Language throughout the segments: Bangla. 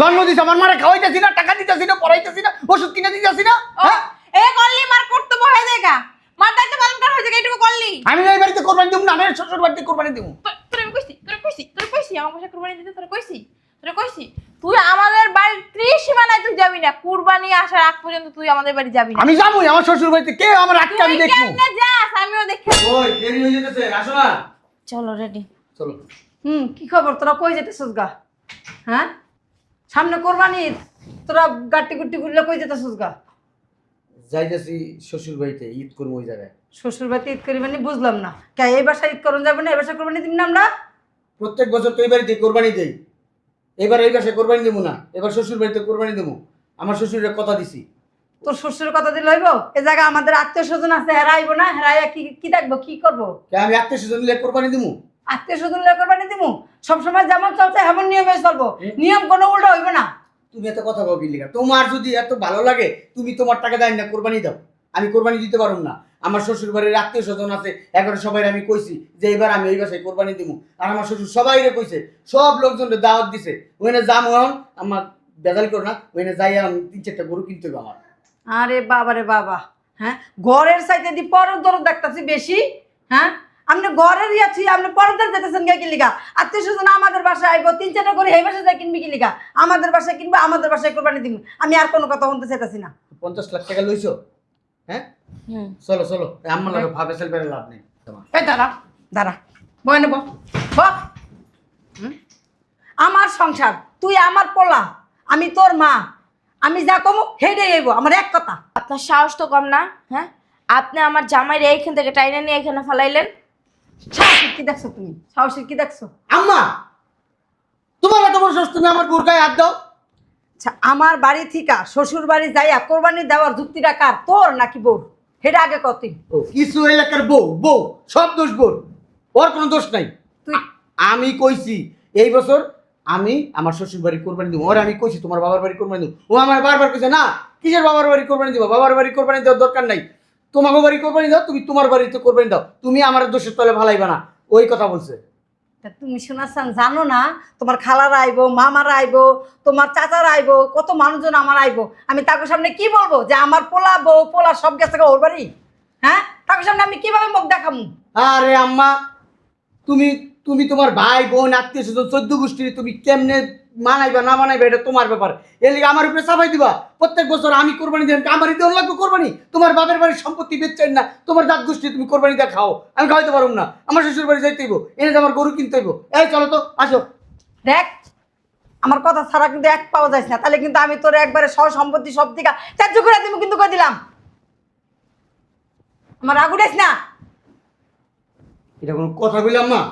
জন্ম দিছ আমার মারে খাওয়াইতেছি না, টাকা দিতেছি না, পড়াইতেছি না, ওষুধ কিনে দিতেছি না। হ্যাঁ এ করলি মার কর্তব্য হয়ে যায়গা, মার দায়িত্ব পালন করা হয়ে যায়গা, এইটুকু করলি। আমি এই বাড়িতে কোরবানি দেবো না, আমি শ্বশুর বাড়িতে কোরবানি দেবো। তোরে আমি কইছি আমার বাসায় কুরবানি দিতে, তোরে কইছি তুই আমাদের বাড়ির ত্রিসীমানায় তুই যাবি না, কুরবানি আসার আগ পর্যন্ত তুই আমাদের বাড়ি যাবি না। আমি যাবোই আমার শ্বশুর বাড়িতে, কে আমার আটকে আমি দেখবো। তুই কেমনে যাস আমিও দেখি। ওই দেরি হয়ে যেতেছে, আসো না। চলো রেডি। চলো। কি খবর, তোরা কই যেতেছিস গা? হ্যাঁ, সামনে কোরবানি, তোরা গাট্টি গুট্টি গুলো কই যেতেছিস গা? যাইতেছি শ্বশুর বাড়িতে, ঈদ করবো ওই জায়গায়। শ্বশুর বাড়িতে ঈদ করি মানে বুঝলাম না, কে এই বাসায় ঈদ করুন যাবে না? এই বাসায় কোরবানি দিন না আমরা? প্রত্যেক বছর তো এই বাড়িতে কোরবানি দেই, এবার এই বাসায় কোরবানি দেবো না, এবার শ্বশুর বাড়িতে কোরবানি দেবো। আমার শ্বশুরের কথা দিছি। তোর শ্বশুরের কথা দিলে হইব? এ জায়গা আমাদের আত্মীয় স্বজন আছে, হেরাইবো না? হেরাইয়া কি দেখবো, কি করবো? আমি আত্মীয় স্বজন মিলে কোরবানি দেবো? আত্মীয় স্বজন লে কোরবানি দিব? সবসময় যেমন চলছে এমন নিয়মে চলবো, নিয়ম কোনো উল্টো হইব না। তুমি এত কথা কও বিল্লিকা, তোমার যদি এত ভালো লাগে তুমি তোমার টাকা দেয় না কোরবানি দাও, আমি কোরবানি দিতে পারব না। আমার শ্বশুর বাড়ির আত্মীয় স্বজন আছে, এখন সবাই আমি কইছি যে এবার আমি এই বাসায় কোরবানি দিব। আর আমার শ্বশুর সবাইরে কইছে, সব লোকজনকে দাওয়াত দিছে। ওইখানে যাম, এখন আমার বেজাল করো না, ওইখানে যাই আমি 3-4টা গরু কিনতে হবে আমার। আরে বাবা রে বাবা, হ্যাঁ, ঘরের সাইতে দি পরের দরদ দেখতাছি বেশি। হ্যাঁ, আপনি ঘরের আছি, আপনি পরের দরদ দেখতেছেন কি লিগা? আত্মীয় স্বজন আমাদের বাসায় আইবো, 3-4টা করে এই বাসায় কিনবি কি লিগা? আমাদের বাসায় কিনবো, আমাদের বাসায় কোরবানি দিব। আমি আর কোনো কথা বলতে চাইতাছি না। 50 লাখ টাকা লইছো? হ্যাঁ, চলো চলো, আমার লাগে ভাবে সেল করে লাভ নেই। এই দাঁড়া দাঁড়া, বই নেব আমার সংসার, তুই আমার পোলা, আমি তোর মা, আমি যা কমু হেডে যাইব, আমার এক কথা। আপনার সাহস তো কম না? হ্যাঁ, আপনি আমার জামাইরে এইখান থেকে টাইনা নিয়ে এখানে ফেলাইলেন। সাহসের কি দেখছো তুমি? সাহসের কি দেখছো? আম্মা, তোমার এত বড় সাহস, তুমি আমার বোর গায়ে হাত দাও? আচ্ছা, আমার বাড়ি থিকা শ্বশুর বাড়ি যাইয়া কোরবানি দেওয়ার যুক্তিটা কার, তোর নাকি বউ? হেডে আগে কত? ও কিছু এলাকার বউ, বউ সব দোষ বোর, ওর কোনো দোষ নাই। তুই আমি কইছি এই বছর আমি আমার শ্বশুর বাড়ি কোরবানি দেবো, ওর আমি কইছি তোমার বাবার বাড়ি কোরবানি দেবো। ও আমার বারবার কইছে না, কিসের বাবার বাড়ি কোরবানি দেবো, বাবার বাড়ি কোরবানি দেওয়ার দরকার নাই, তোমাকে বাড়ি কোরবানি দাও, তুমি তোমার বাড়িতে কোরবানি দাও, তুমি আমার দোষের তলে ভালাইবা না, ওই কথা বলছে। তা তুমি শোনাচ্ছেন, জানো না তোমার খালারা আইবো, মামারা আইবো, তোমার চাচারা আইবো, কত মানুষজন আমার আইবো। আমি তাকে সামনে কি বলবো যে আমার পোলা বউ পোলা সব গেছে ওর বাড়ি? হ্যাঁ, তাকে সামনে আমি কিভাবে মুখ দেখামু? আরে আম্মা, তুমি তুমি তোমার ভাই বোন আত্মীয় স্বজন 14 গোষ্ঠীর তুমি কেমনে মানাইবা না মানাইবা এটা তোমার ব্যাপার। এর লিগে আমার উপরে চাপাই দিবা। প্রত্যেক বছর আমি কোরবানি দেন, আমারই দেওয়া লাগবে কোরবানি। তোমার বাপের বাড়ির সম্পত্তি বেচছেন না, তোমার জাত গোষ্ঠী তুমি কোরবানি দিয়ে খাও, আমি খাওয়াইতে পারবো না। আমার শ্বশুর বাড়ি যাইতে হইব, এনে আমার গরু কিনতে হইব। এই চলো তো, আসো। দেখ, আমার কথা ছাড়া কিন্তু এক পাওয়া যায় না, তাহলে কিন্তু আমি তোর একবারে সহ সম্পত্তি সব দিকা ত্যায্য করে দিব, কিন্তু কই দিলাম। আমার রাগ উঠাইস না। এটা কোনো কথা বললাম মা?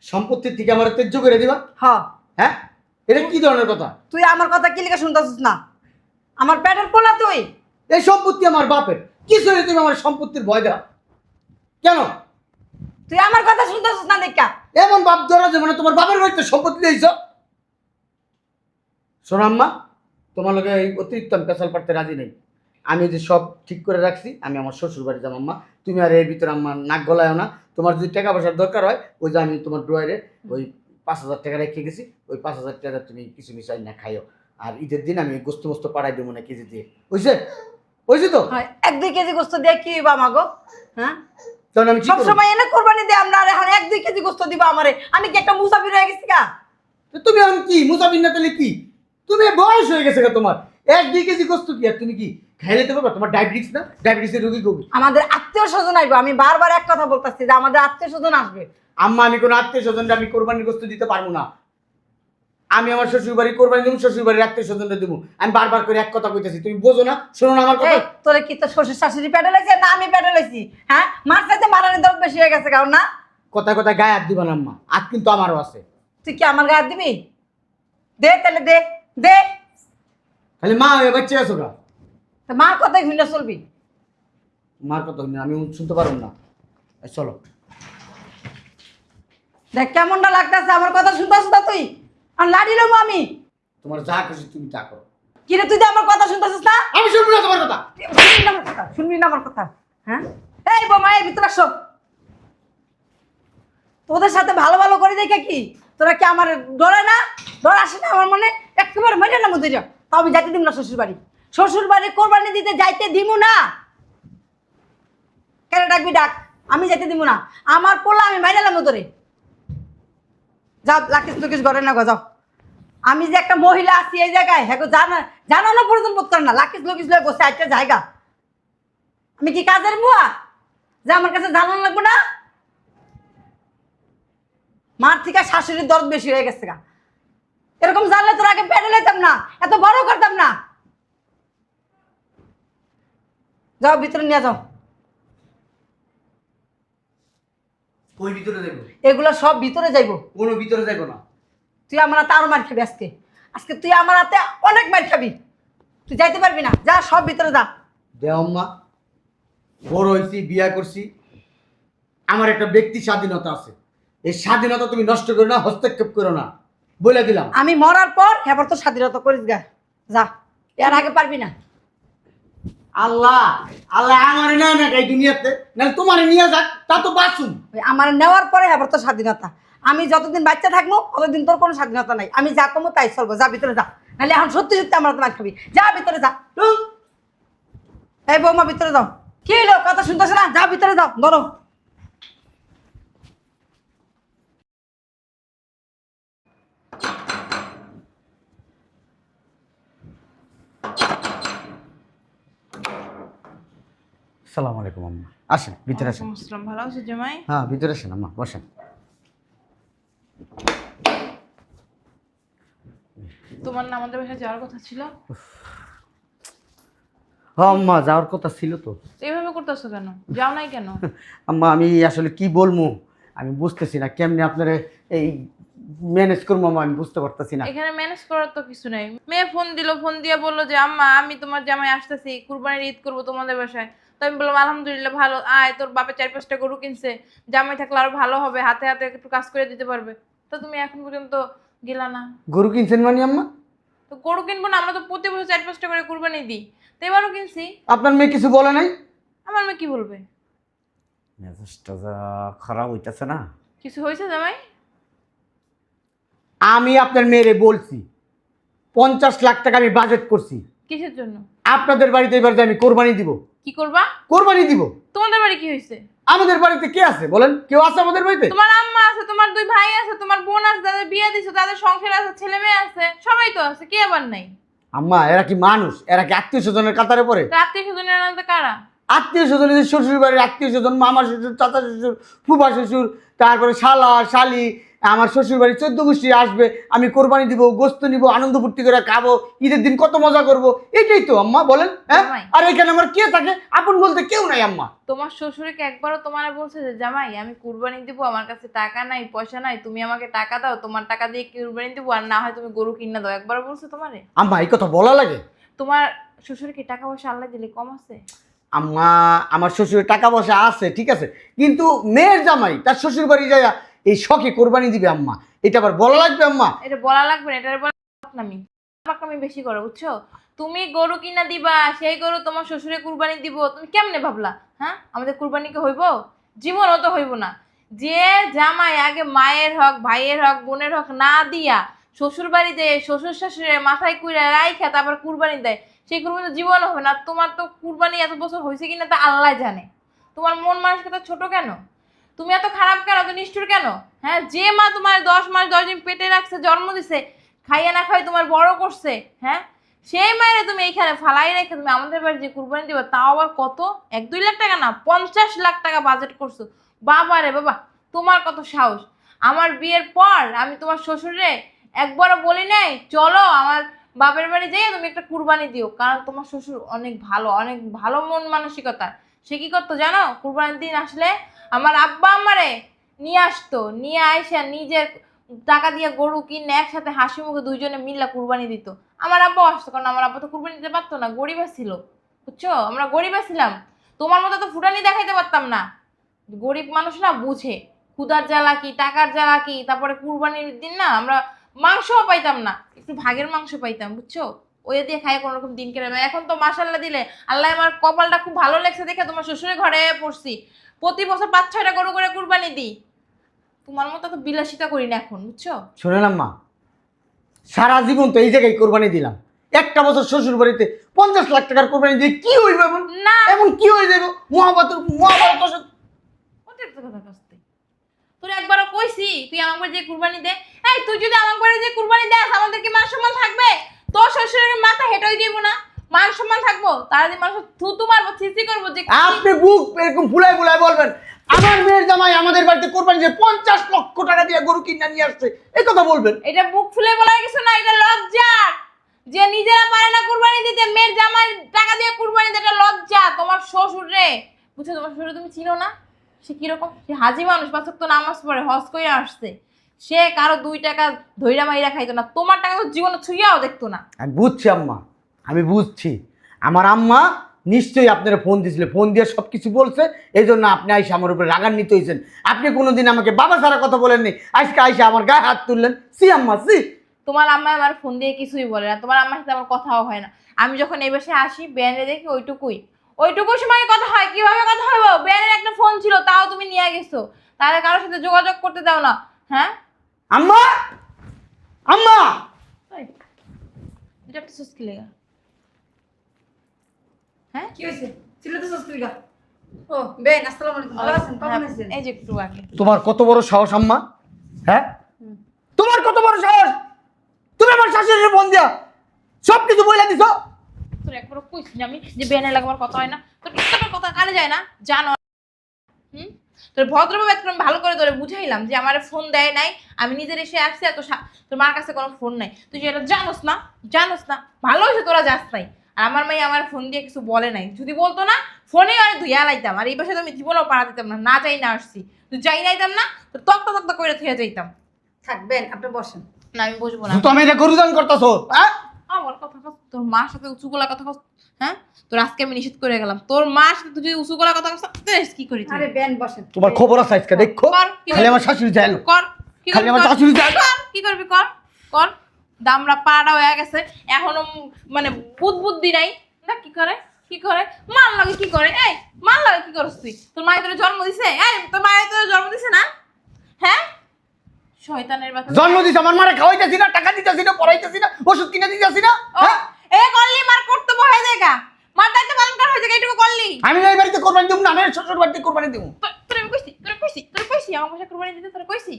সম্পত্তির থেকে আমার ত্যায্য করে দিবা? হ্যাঁ, হ্যাঁ, এটা কি ধরনের কথা? তুই আমার কথা কি লিখে শুনতেছিস না? আমার পেটের পোলা তুই। এই সম্পত্তি আমার বাপের, কিছু হলে তুমি আমার সম্পত্তির ভয় দাও কেন? তুই আমার কথা শুনতেছিস না দেখা এমন বাপ ধরা যে মানে তোমার বাপের বাড়িতে সম্পত্তি দিয়েছ। শোনো আম্মা, তোমার লগে এই অতিরিক্ত আমি পেশাল পাড়তে রাজি নেই। আমি যে সব ঠিক করে রাখছি, আমি আমার শ্বশুর বাড়ি যাবো আম্মা। তুমি আর এর ভিতরে আমার নাক গলায়ও না। তোমার যদি টাকা পয়সার দরকার হয়, ওই যে আমি তোমার ড্রয়ারে ওই 5,000 টাকা রেখে গেছি, ওই 5,000 টাকা তুমি কিছু মিশাই না খাইও। আর ঈদের দিন আমি গোস্ত মোস্ত পাড়াই দেবো না কেজি দিয়ে, বুঝছে? বুঝছি তো? 1-2 কেজি গোস্ত দিয়ে কি হইবা মাগো? হ্যাঁ, তখন আমি সব সময় এনে কোরবানি দে আমরা, আর এখন 1-2 কেজি গোস্ত দিবা আমারে? আমি কি একটা মুসাফির হয়ে গেছি গা? তুমি এখন কি মুসাফির না তাহলে কি? তুমি বয়স হয়ে গেছে তোমার, 1-2 কেজি গোস্ত কি আর তুমি কি খাইলে দেবো? তোমার ডায়াবেটিস না, ডায়াবেটিসের রোগী কবি। আমাদের আত্মীয় স্বজন আসবে, আমি বারবার এক কথা বলতেছি যে আমাদের আত্মীয় স্বজন আসবে। আম্মা, আমি কোনো আত্মীয় স্বজনকে আমি কোরবানির গোস্ত দিতে পারবো না। আমি আমার শ্বশুর বাড়ি কোরবানি দেবো, শ্বশুর বাড়ির আত্মীয় স্বজনকে দেবো। আমি বারবার করে এক কথা কইতেছি, তুমি বোঝো না? শোনো না আমার কথা? এই তোরে কি তোর শ্বশুর শাশুড়ি পেটে লাইছে না আমি পেটে লাইছি? হ্যাঁ, মার চাইতে মারানি দরদ বেশি হয়ে গেছে কারণ না? কথায় কথায় গায়ে হাত দিবা না আম্মা, হাত কিন্তু আমারও আছে। তুই কি আমার গায়ে হাত দিবি? দে তাহলে দে দে। খালি মা হয়ে বাচ্চা আছো গা, তা মার কথাই শুনে চলবি। মার কথা আমি শুনতে পারবো না। এই চলো। দেখ কেমনটা লাগতেছে, আমার কথা শুনতেছ না তুই? আর লাড়ি লমু আমি। তোমার যা খুশি তুমি তা করো। কি রে, তুই যে আমার কথা শুনতেছিস না? আমি শুনবো না তোমার কথা। শুনবি না আমার কথা, শুনবি না আমার কথা? হ্যাঁ, এই বোমা, এই ভিতরে আসো। তোদের সাথে ভালো ভালো করে দেখে কি তোরা কি আমার ডরে না? ডর আসে না আমার মনে? একেবারে মেরে না মধ্যে তাও আমি যাইতে দিব না শ্বশুর বাড়ি। শ্বশুর বাড়ি কোরবানি দিতে যাইতে দিব না। কেন ডাকবি ডাক, আমি যাইতে দিব না। আমার পোলা আমি মাইরে এলাম তোরে। যাও লাকিস লুকিস ঘরে না গো, যাও। আমি যে একটা মহিলা আছি এই জায়গায়, হ্যাঁ জানানো প্রয়োজন বোধ করে না। লাকিস লুকিস লয়ে বসে একটা জায়গা, আমি কি কাজের বুয়া যে আমার কাছে জানানো লাগবে না? মার থেকে শাশুড়ির দরদ বেশি হয়ে গেছে গা। এরকম জানলে তোর আগে পেটে লইতাম না, এত বড় করতাম না। যাও ভিতরে নিয়ে যাও। কই ভিতরে যাইব? এগুলো সব ভিতরে যাইব। কোনো ভিতরে যাইব না। তুই আমার হাতে আরো মার খাবি আজকে। আজকে তুই আমার হাতে অনেক মার খাবি। তুই যাইতে পারবি না, যা সব ভিতরে যা। দেও আম্মা, বড় হয়েছি, বিয়া করছি, আমার একটা ব্যক্তি স্বাধীনতা আছে। এই স্বাধীনতা তুমি নষ্ট করো না, হস্তক্ষেপ করো না, বলে দিলাম। আমি মরার পর এবার তো স্বাধীনতা করিস গা, যা। এর আগে পারবি না। আল্লাহ আল্লাহ আমার না না এই দুনিয়াতে, না তোমার নিয়ে যাক, তা তো বাঁচুন। ওই আমার নেওয়ার পরে এবার তো স্বাধীনতা। আমি যতদিন বাচ্চা থাকবো ততদিন তোর কোনো স্বাধীনতা নাই। আমি যা কমো তাই চলবো, যা ভিতরে যা। নাহলে এখন সত্যি সত্যি আমার হাতে মার খাবি। যা ভিতরে যা। এই বৌমা ভিতরে যাও। কি হলো, কথা শুনতেছ না? যা ভিতরে যাও, ধরো। আসসালামু আলাইকুম আম্মা, আসেন ভিতরে আসেন। ওয়ালাইকুম আসসালাম। ভালো আছো জামাই? হ্যাঁ ভিতরে আসেন আম্মা, বসেন। তোমার না আমাদের বাসায় যাওয়ার কথা ছিল? হ্যাঁ আম্মা, যাওয়ার কথা ছিল তো। এইভাবে করতেছো কেন? যাও নাই কেন? আম্মা আমি আসলে কি বলবো, আমি বুঝতেছি না কেমনে আপনারা এই ম্যানেজ করবো আম্মা, আমি বুঝতে পারতেছি না। এখানে ম্যানেজ করার তো কিছু নাই। মেয়ে ফোন দিল, ফোন দিয়ে বললো যে আম্মা আমি তোমার জামাই আসতেছি, কুরবানির ঈদ করবো তোমাদের বাসায়। তো আমি বললাম আলহামদুলিল্লাহ ভালো, আয় তোর বাপে 4-5টা গরু কিনছে, জামাই থাকলে আরো ভালো হবে, হাতে হাতে একটু কাজ করে দিতে পারবে। তো তুমি এখন পর্যন্ত গেলা না। গরু কিনছেন মানে আম্মা? তো গরু কিনবো না? আমরা তো প্রতি বছর 4-5টা করে কুরবানি দিই, তো এবারও কিনছি। আপনার মেয়ে কিছু বলে নাই? আমার মেয়ে কি বলবে? মেজাজটা যা খারাপ হইতেছে না। কিছু হয়েছে জামাই? আমি আপনার মেয়েরে বলছি 50 লাখ টাকা আমি বাজেট করছি কিসের জন্য? আপনাদের বাড়িতে এবার যে আমি কোরবানি দিব। কি করবা? কোরবানি দিব। তোমাদের বাড়ি কি হয়েছে? আমাদের বাড়িতে কে আছে বলেন? কেউ আছে আমাদের বাড়িতে? তোমার আম্মা আছে, তোমার 2 ভাই আছে, তোমার বোন আছে, তাদের বিয়ে দিছো, তাদের সংসার আছে, ছেলে মেয়ে আছে, সবাই তো আছে, কে আবার নাই? আম্মা এরা কি মানুষ? এরা কি আত্মীয় স্বজনের কাতারে পড়ে? আত্মীয় স্বজনের আনতে কারা? আত্মীয় স্বজন, শ্বশুর বাড়ির আত্মীয় স্বজন, মামা শ্বশুর, চাচা শ্বশুর, ফুফা শ্বশুর, তারপরে শালা শালি, আমার শ্বশুর বাড়ি 14 গোষ্ঠী আসবে, আমি কোরবানি দিব, গোস্ত নিব, আনন্দ ফুর্তি করে খাবো, ঈদের দিন কত মজা করব, এটাই তো আম্মা বলেন। হ্যাঁ, জামাই। আর এখানে আমার কে থাকে? আপন বলতে কেউ নাই আম্মা। তোমার শ্বশুরকে একবারও তোমার বলছে যে জামাই আমি কুরবানি দিব, আমার কাছে টাকা নাই, পয়সা নাই, তুমি আমাকে টাকা দাও, তোমার টাকা দিয়ে কুরবানি দিব, আর না হয় তুমি গরু কিনা দাও, একবারও বলছে তোমারে? আম্মা এই কথা বলা লাগে? তোমার শ্বশুর কি টাকা পয়সা আল্লাহ দিলে কম আছে? আম্মা আমার শ্বশুরের টাকা পয়সা আছে ঠিক আছে, কিন্তু মেয়ের জামাই তার শ্বশুর বাড়ি যায় এই শখে কোরবানি দিবে আম্মা, এটা আবার বলা লাগবে আম্মা? এটা বলা লাগবে না, এটা বলা পাকনামি। পাকনামি বেশি করো বুঝছো? তুমি গরু কিনা দিবা, সেই গরু তোমার শ্বশুরে কুরবানি দিব, তুমি কেমনে ভাবলা? হ্যাঁ, আমাদের কুরবানি কি হইব? জীবনও তো হইব না। যে জামাই আগে মায়ের হক, ভাইয়ের হক, বোনের হক না দিয়া শ্বশুর বাড়িতে শ্বশুর শাশুড়ে মাথায় কুইরা রাইখা তারপর কুরবানি দেয়, সেই কুরবানি তো জীবনও হবে না। তোমার তো কুরবানি এত বছর হয়েছে কিনা তা আল্লাহ জানে। তোমার মন মানসিকতা ছোট কেন? তুমি এত খারাপ কেন, এত নিষ্ঠুর কেন? হ্যাঁ, যে মা তোমার 10 মাস 10 দিন পেটে রাখছে, জন্ম দিছে, খাইয়া না খাই তোমার বড় করছে, হ্যাঁ, সেই মায়ের তুমি এইখানে ফালাই রেখে তুমি আমাদের বাড়ি যে কুরবানি দিবা, তাও আবার কত 1-2 লাখ টাকা না, 50 লাখ টাকা বাজেট করছো। বাবা রে বাবা, তোমার কত সাহস! আমার বিয়ের পর আমি তোমার শ্বশুরে একবারও বলি নাই চলো আমার বাপের বাড়ি যেয়ে তুমি একটা কুরবানি দিও, কারণ তোমার শ্বশুর অনেক ভালো, অনেক ভালো মন মানসিকতার। সে কি করতো জানো? কুরবানির দিন আসলে আমার আব্বা আমারে নিয়ে আসতো, নিয়ে আইসা নিজের টাকা দিয়ে গরু কিনে একসাথে হাসি মুখে দুইজনে মিল্লা কুরবানি দিত। আমার আব্বা আসতো, কারণ আমার আব্বা তো কুরবানি দিতে পারতো না, গরিব ছিল, বুঝছো? আমরা গরিব ছিলাম, তোমার মতো তো ফুটানি দেখাইতে পারতাম না। গরিব মানুষ না বুঝে ক্ষুধার জ্বালা কি, টাকার জ্বালা কি। তারপরে কুরবানির দিন না আমরা মাংসও পাইতাম না, একটু ভাগের মাংস পাইতাম, বুঝছো? ওই দিয়ে খাই কোনো রকম দিন কেটে। এখন তো মাশাল্লাহ দিলে আল্লাহ আমার কপালটা খুব ভালো লাগছে দেখে তোমার শ্বশুরের ঘরে পড়ছি, প্রতি বছর 5-6টা গরু করে কুরবানি দিই। তোমার মতো তো বিলাসিতা করি না এখন, বুঝছো? শুনেন আম্মা, সারা জীবন তো এই জায়গায় কোরবানি দিলাম, একটা বছর শ্বশুর বাড়িতে 50 লাখ টাকার কোরবানি দিয়ে কি হইবে এমন? না এমন কি হয়ে যাবে? মহাভারত অতিরিক্ত কথা কস্তে তোর একবারও কইছি তুই আমার বাড়ি যে কুরবানি দে। এই তুই যদি আমার বাড়ি যে কুরবানি দেস আমাদের কি মান সম্মান থাকবে? তোর শ্বশুরের মাথা হেঁটেই দিব না, মান সম্মান থাকবো? তারা যে মানুষ থুতু মারবো, ছিচি করবো যে আপনি বুক এরকম ফুলাই ফুলাই বলবেন আমার মেয়ের জামাই আমাদের বাড়িতে কোরবানি দিয়ে 50 লক্ষ টাকা দিয়ে গরু কিনে নিয়ে আসছে, এই কথা বলবেন? এটা বুক ফুলে বলার কিছু না, এটা লজ্জার। যে নিজেরা পারে না কুরবানি দিতে, মেয়ের জামাই টাকা দিয়ে কুরবানি দিতে, এটা লজ্জা। তোমার শ্বশুর রে বুঝছো, তোমার শ্বশুর তুমি চিনো না? সে কিরকম, সে হাজি মানুষ, 5 ওয়াক্ত নামাজ পড়ে, হজ করে আসছে। সে কারো 2 টাকা ধইরা মাইরা খাইতো না, তোমার টাকা তো জীবনে ছুঁয়াও দেখতো না। আমি বুঝছি আম্মা, আমি বুঝছি। আমার আম্মা নিশ্চয়ই আপনারা ফোন দিয়েছিল, ফোন দিয়ে সব কিছু বলছে, এই জন্য আপনি আইসা আমার উপরে রাগান্বিত হয়েছেন। আপনি কোনোদিন আমাকে বাবা ছাড়া কথা বলেননি, আজকে আইসা আমার গায়ে হাত তুললেন। সি আম্মা সি। তোমার আম্মা আমার ফোন দিয়ে কিছুই বলে না, তোমার আম্মার সাথে আমার কথাও হয় না। আমি যখন এই বাসায় আসি বেয়ানে দেখি ওইটুকুই সময় কথা হয়। কিভাবে কথা হইব? বেয়ানের একটা ফোন ছিল, তাও তুমি নিয়ে গেছো, তাহলে কারোর সাথে যোগাযোগ করতে দাও না। হ্যাঁ আম্মা, আম্মা, এটা একটা সুস্কি লেগা। হ্যাঁ কি হয়েছে? ছিল তো সস্তুইগা। ও বেন, আসসালামু আলাইকুম। ভালো আছেন? কেমন আছেন? এই যে একটু আগে তোমার কত বড় সাহস আম্মা? হ্যাঁ, তোমার কত বড় সাহস? তুমি আমার শাশুড়ির ফোন দিয়া সব কিছু বলে দিছো। তোর একবার কইছি না আমি যে বেয়ানের লাগে আমার কথা হয় না? তোর একটা কথা কানে যায় না জানো? তোর ভদ্রভাবে একদম ভালো করে তোরে বুঝাইলাম যে আমার ফোন দেয় নাই, আমি নিজের এসে আসছি, আর তোর মার কাছে কোনো ফোন নাই। তুই যেটা জানোস না, ভালো হয়েছে তোরা যাস নাই। আর আমার মাই আমার ফোন দিয়ে কিছু বলে নাই, যদি বলতো না ফোনে আমি ধুইয়া লাইতাম। আর এই বাসায় তো আমি জীবনেও পাড়া দিতাম না, না যাই না আসছি, তুই যাই নাইতাম না, তোর তক্তা করে থুয়ে যাইতাম। থাকবেন, আপনি বসেন। না আমি বুঝবো না। তুমি এটা গরুদান করতেছো? হ্যাঁ, আমার কথা কস, তোর মার সাথে উঁচু গলা কথা কস। হ্যাঁ তোর আজকে আমি নিষেধ করে গেলাম, তোর মার সাথে তুই যদি উঁচু গলা কথা কস কি করি তুই? আরে বেন বসেন। তোমার খবর আছে আজকে দেখো। কর, কি খালি করবি? আমার শাশুড়ি যাইলো, কর, কি খালি করবি আমার কর? শাশুড়ি যাইলো। কর, কি করবি কর, কর। দামড়া পাড়া হয়ে গেছে এখনো, মানে বুদ্ধি নাই না। কি করে মাল লাগে? কি করে? এই মাল লাগে কি করছ তুই? তোর মায়ের তোর জন্ম দিছে? এই তোর মায়ের তোর জন্ম দিছে না? হ্যাঁ শয়তানের বাচ্চা। জন্ম দিছে, আমার মারে খাওয়াইতেছি না, টাকা দিতেছি না, পড়াইতেছি না, ওষুধ কিনে দিতেছি না। হ্যাঁ, এ করলি মার কর্তব্য হয়ে জায়গা, মার দায়িত্ব পালন করা হয়ে জায়গা, এইটুকু করলি। আমি এই বাড়িতে কোরবানি দেবো না, আমি শ্বশুর বাড়িতে কোরবানি দেবো। তোর আমি কইছি আমার বাসায় কুরবানি দিতে, তোর কইছি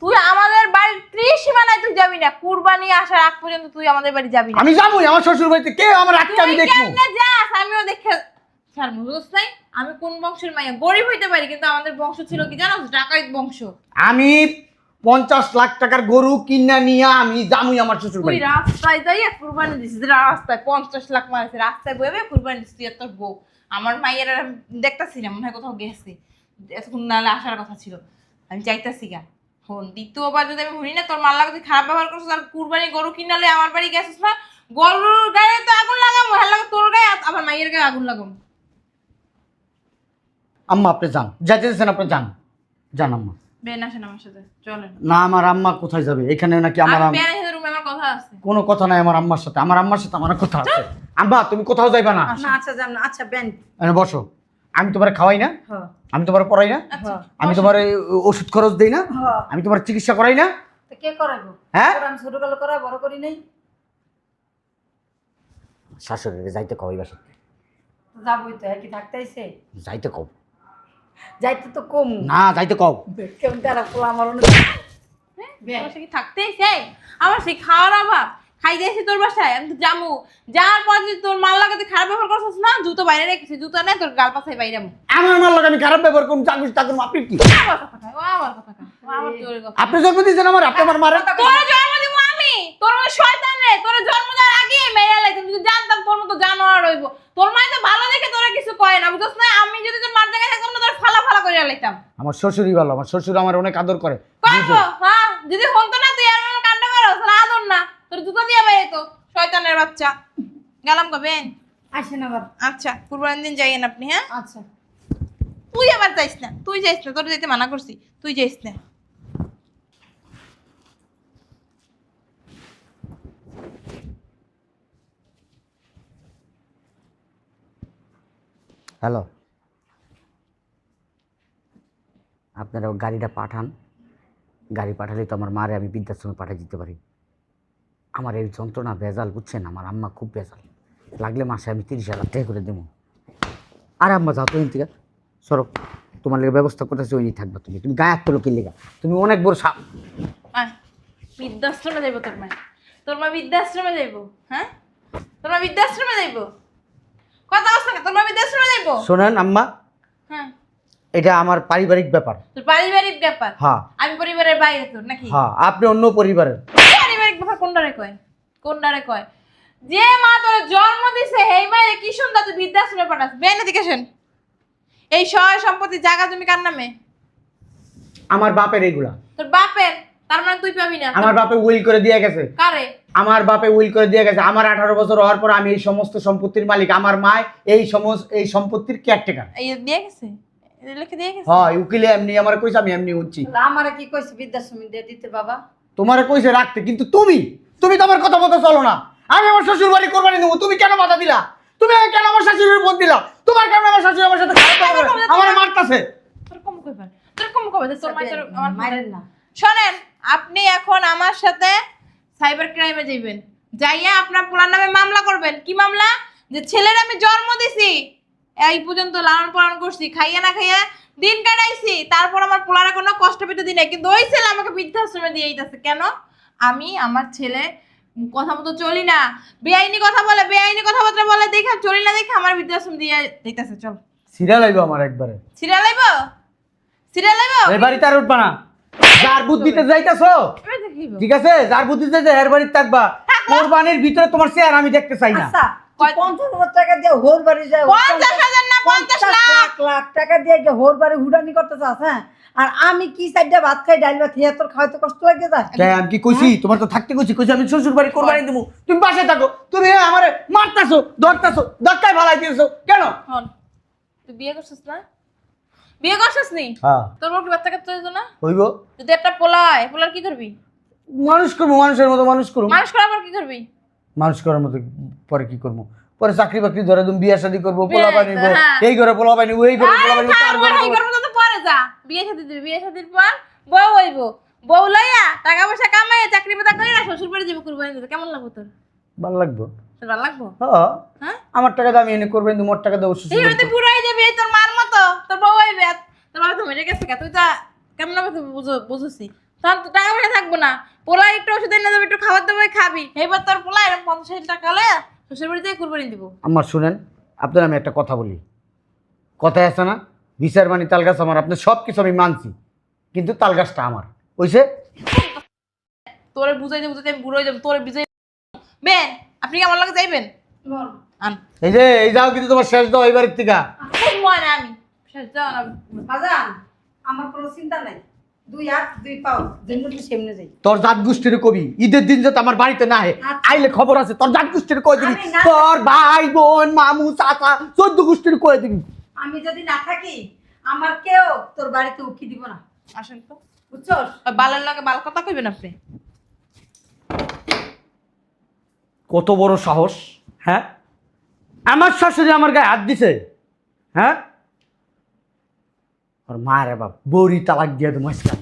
তুই আমাদের বাড়ির ত্রিসীমানায় তুই যাবি না। কুরবানি আসার আগ পর্যন্ত তুই আমাদের বাড়ি যাবি না। আমি যাবোই আমার শ্বশুর বাড়িতে, কে আমার আটকে আমি তুই দেখবো। কেমনে যাস আমিও দেখে স্যার বুঝছ নাই? আমি কোন বংশের মাইয়া? গরিব হইতে পারি কিন্তু আমাদের বংশ ছিল কি জানো? ডাকাইত বংশ। আমি 50 লাখ টাকার গরু কিনা নিয়ে আমি যাবোই আমার শ্বশুর তুই বাড়ি। রাস্তায় যাইয়া কুরবানি দিছিস, রাস্তায় 50 লাখ মারছে, রাস্তায় বইবে কুরবানি দিছিস তুই আর তোর বউ। আমার মাইয়ের দেখতাছি না, মনে হয় কোথাও গেছে, এতক্ষণ নাহলে আসার কথা ছিল। আমি চাইতাছি গা ফোন, দ্বিতীয়বার যদি আমি শুনি না তোর মাল লাগে তুই খারাপ ব্যবহার করছিস, আর কুরবানি গরু কিনালে আমার বাড়ি গেছিস না, গরুর গায়ে তো আগুন লাগাম, হাল লাগে তোর গায়ে, আমার মাইয়ের গায়ে আগুন লাগাম। আম্মা আপনি যান, যাইতে দিচ্ছেন আপনি যান, যান আম্মা। বেন আসেন আমার সাথে, চলেন। না, আমার আম্মা কোথায় যাবে? এখানে নাকি আমার বেন এসে রুমে আমার কথা আছে। কোনো কথা নাই আমার আম্মার সাথে, আমার আম্মার সাথে আমার কথা আছে। আম্মা তুমি কোথাও যাইবা না, না আচ্ছা যাম না। আচ্ছা বেন। এখানে বসো। আমি তোমার খাওয়াই না, হ্যাঁ আমি তোমার পড়াই না, আচ্ছা আমি তোমার ওষুধ খরচ দেই না, হ্যাঁ। আমি তোমার চিকিৎসা করাই না। তো কে করাইবো? হ্যাঁ? কোরআন ছোটকালে করা বড় করি নাই। শাশুড়ি যাইতে কও, এই বাসা যাবই তো, কি থাকতে আইছে? যাইতে কও। যাইতে তো কম না, যাইতে কও। কেমন তারা পোলা আমার আমার সে কি থাকতেই চাই? আমার সেই খাওয়ার অভাব, খাই দিয়েছি তোর বাসায়, আমি তো জামু। যাওয়ার পর যদি তোর মাল লাগাতে খারাপ ব্যবহার করছিস না, জুতো বাইরে রেখেছি, জুতো নেই তোর গাল পাশায় বাইরে। আমার মার লোক আমি খারাপ ব্যবহার করুন, চাকরি চাকরি আপনি কি? আবার কথা কয়, ও আবার কথা কয়, ও আবার জোরে কথা। আপনি জন্ম দিয়েছেন আমার, আপনি আমার মারে। তোর জন্ম দিব আমি, তোর মতো শয়তান রে, তোর জন্ম দেওয়ার আগে মেরে লাইতাম, যদি জানতাম তোর মতো জানোয়ার হইব। তোর মাই তো ভালো দেখে তোরা কিছু কয় না, বুঝছ না? আমি যদি তোর মার জায়গায় থাকতাম না, তোর ফালা করে লাইতাম। আমার শ্বশুরই ভালো, আমার শ্বশুর আমার অনেক আদর করে। করবো, হ্যাঁ, যদি হতো না তুই আর আমার কাণ্ড করো, তাহলে আদর না, তোর জুতো দিয়ে বাইরে তো, শয়তানের বাচ্চা। গেলাম কবে? আসেন আবার। আচ্ছা কুরবানির দিন যাইয়েন আপনি। হ্যাঁ আচ্ছা তুই আবার যাইস না, তোর যেতে মানা করছি, তুই যাইস না। হ্যালো, আপনারা গাড়িটা পাঠান, গাড়ি পাঠালে তো আমার মারে আমি বৃদ্ধাশ্রমে পাঠিয়ে দিতে পারি। আমার এই যন্ত্রণা ভেজাল, বুঝছেন? আমার আম্মা খুব ভেজাল, লাগলে মাসে আমি 30,000 টাকা করে দেবো। আর আম্মা যাও তো এদিকে, সরব, তোমার লেগে ব্যবস্থা করতেছি, ওই নিয়ে থাকবা। তুমি তুমি গায়ে তোলো কি লেগা? তুমি অনেক বড় সাপ। আয়, বৃদ্ধাশ্রমে যাইব তোর মা বৃদ্ধাশ্রমে যাইব। হ্যাঁ, তোর মা বৃদ্ধাশ্রমে যাইব। কথা বলছ না, তোর মা বৃদ্ধাশ্রমে যাইব। শোনেন আম্মা, হ্যাঁ, এটা আমার পারিবারিক ব্যাপার। তোর পারিবারিক ব্যাপার। হ্যাঁ আমি পরিবারের বাইরে তোর নাকি? হ্যাঁ, আপনি অন্য পরিবারের। পারিবারিক ব্যাপার কোনটারে কয়? যে মা তোর জন্ম দিছে এই মায়ের কি সুন্দর তুই বৃদ্ধাশ্রমে পাঠাস। বেন এদিকে শোন, এই সয় সম্পত্তি জায়গা জমি কার নামে? আমার বাপের এইগুলা। তোর বাপের, তার মানে তুই পাবি না। আমার বাপে উইল করে দিয়ে গেছে। কারে? আমার বাপে উইল করে দিয়ে গেছে। আমার 18 বছর হওয়ার পর আমি এই সমস্ত সম্পত্তির মালিক। আমার মা এই সম্পত্তির কেয়ারটেকার। এই দিয়ে গেছে, লিখে দিয়ে গেছে। হ্যাঁ, উকিলে এমনি আমার কইছে, আমি এমনি উঠছি। আমারে কি কইছে বৃদ্ধাশ্রমে দিয়ে দিতে বাবা? তোমারে কইছে রাখতে, কিন্তু তুমি তো আমার কথা মতো চলো না। আমি আমার শ্বশুর বাড়ি কোরবানি দেবো, তুমি কেন বাধা দিলা? তুমি কেন আমার শাশুড়ির উপর দিলা? তোমার কারণে আমার শাশুড়ি আমার সাথে খারাপ ব্যবহার করে, আমার মারতাছে। তোর কম কইবেন, তোর মাই তোর আমার মারেন না। শোনেন, আপনি এখন আমার সাথে সাইবার ক্রাইমে যাইবেন, যাইয়া আপনার পোলার নামে মামলা করবেন। কি মামলা? যে ছেলের আমি জন্ম দিছি, এই পর্যন্ত লালন পালন করছি, খাইয়া না খাইয়া দিন কাটাইছি, তারপর আমার পোলারে কোনো কষ্ট পেতে দিই না, কিন্তু ওই ছেলে আমাকে বৃদ্ধাশ্রমে দিয়ে দিতেছে। কেন? আমি আমার ছেলে কথা মতো চলি না, বেআইনি কথা বলে, বেআইনি কথাবার্তা বলে, দেখা চলি না, দেখে আমার বৃদ্ধাশ্রম দিয়ে দিতেছে। চল, সিরিয়াল আইবো আমার একবারে। সিরিয়াল আইব, সিরিয়াল আইব। এই বাড়িতে আর উঠবা না। যার বুদ্ধিতে যাইতাছো, ঠিক আছে? যার বুদ্ধিতে যাই এর বাড়িতে থাকবা। কোরবানির ভিতরে তোমার চেহারা আমি দেখতে চাই না। আচ্ছা, 50,000 টাকা দিয়ে হোর বাড়ি যায়, 50,000 না 50 লাখ লাখ টাকা দিয়ে যে হোর বাড়ি হুডানি করতে চাস? হ্যাঁ, আর আমি কি সাইডে ভাত খাই, ডাল ভাত খেয়ে তোর খাওয়াতে কষ্ট লাগে যায়? কে আমি কি কইছি? তোমার তো থাকতে কইছি, কইছি আমি শ্বশুর বাড়ি কোরবানি দেবো, তুমি পাশে থাকো। তুমি আমারে মারতাছো, ধরতাছো, ধাক্কায় ফালাই দিয়েছো কেন? হন, তুই বিয়ে করছিস না? বিয়ে করছিস নি? হ্যাঁ, তোর মুখ বাচ্চা কাচ্চা হইতো না? হইব। যদি একটা পোলা হয়, পোলার কি করবি? মানুষ করবো, মানুষের মতো মানুষ করবো। মানুষ করার পর কি করবি? মানুষ করার মতো পরে কি করবো? পরে চাকরি বাকরি ধরে তুমি বিয়ে শাদী করবো, পোলা বিয়ে, বানিব, হ্যাঁ। এই ঘরে পোলা বানিব, এই ঘরে পোলা বানিব, তার ঘরে এই করবো তো পরে যা, বিয়ে শাদী দিবি, বিয়ে শাদীর পর বউ হইব, বউ লইয়া টাকা পয়সা কামাইয়া চাকরি বাকরি কইরা শ্বশুর বাড়ি যাবো কুরবানি দিতে। কেমন লাগবে তোর? ভালো লাগবে। তোর ভালো লাগবো? হ্যাঁ, হ্যাঁ, আমার টাকা দিয়ে আমি এনে করবেন, মোট টাকা দেবো শ্বশুর এই বাড়ি হইতে পুরো হয়ে যাবে তোর মার মতো, তোর বউ হইবে। তোর বাবা তো মেরে গেছে, তুই তা কেমন হবে বুঝছি। তখন তো টাকা পয়সা থাকবো না, পোলা একটু ওষুধ এনে দেবে, একটু খাবার দাবার খাবি, এইবার তোর পোলা এরকম 50,000 টাকা লইয়া শ্বশুর বাড়িতে কুরবানি দিব। আমার শুনেন, আপনার আমি একটা কথা বলি। কথায় আছে না, বিচার মানি তাল গাছ আমার। আপনি সব কিছু আমি মানছি, কিন্তু তাল গাছটা আমার হইছে। তোরে বুঝাইতে বুঝাইতে আমি বুড়ো হয়ে যাবো, তোরে বুঝাই। বেন, আপনি কি আমার লগে যাইবেন? আন এই যাও, কিন্তু তোমার শেষ দাও এই বাড়ির থেকে। খুব মনে আমি শেষ যাও না। বাজান, আমার কোনো চিন্তা নাই, 2 হাত 2 পাও যেমনি সেমনে যাই। তোর জাত গোষ্ঠীর কবি ঈদের দিন যাতে আমার বাড়িতে না আইলে খবর আছে। তোর জাত গোষ্ঠীর কয়ে দিবি, আমি না- তোর ভাই বোন মামু চাচা 14 গোষ্ঠীর কয়ে দিবি। আমি যদি না থাকি আমার কেউ তোর বাড়িতে উকি দিব না, আসেন তো, বুঝছস? ওই বালের লগে বাল কথা কইবেন আপনি। কত বড় সাহস! হ্যাঁ, আমার শাশুড়ি আমার গায়ে হাত দিছে। হ্যাঁ, আর মা রে বাপ, বৌরি তালাক দিয়ে দেবো আজকে।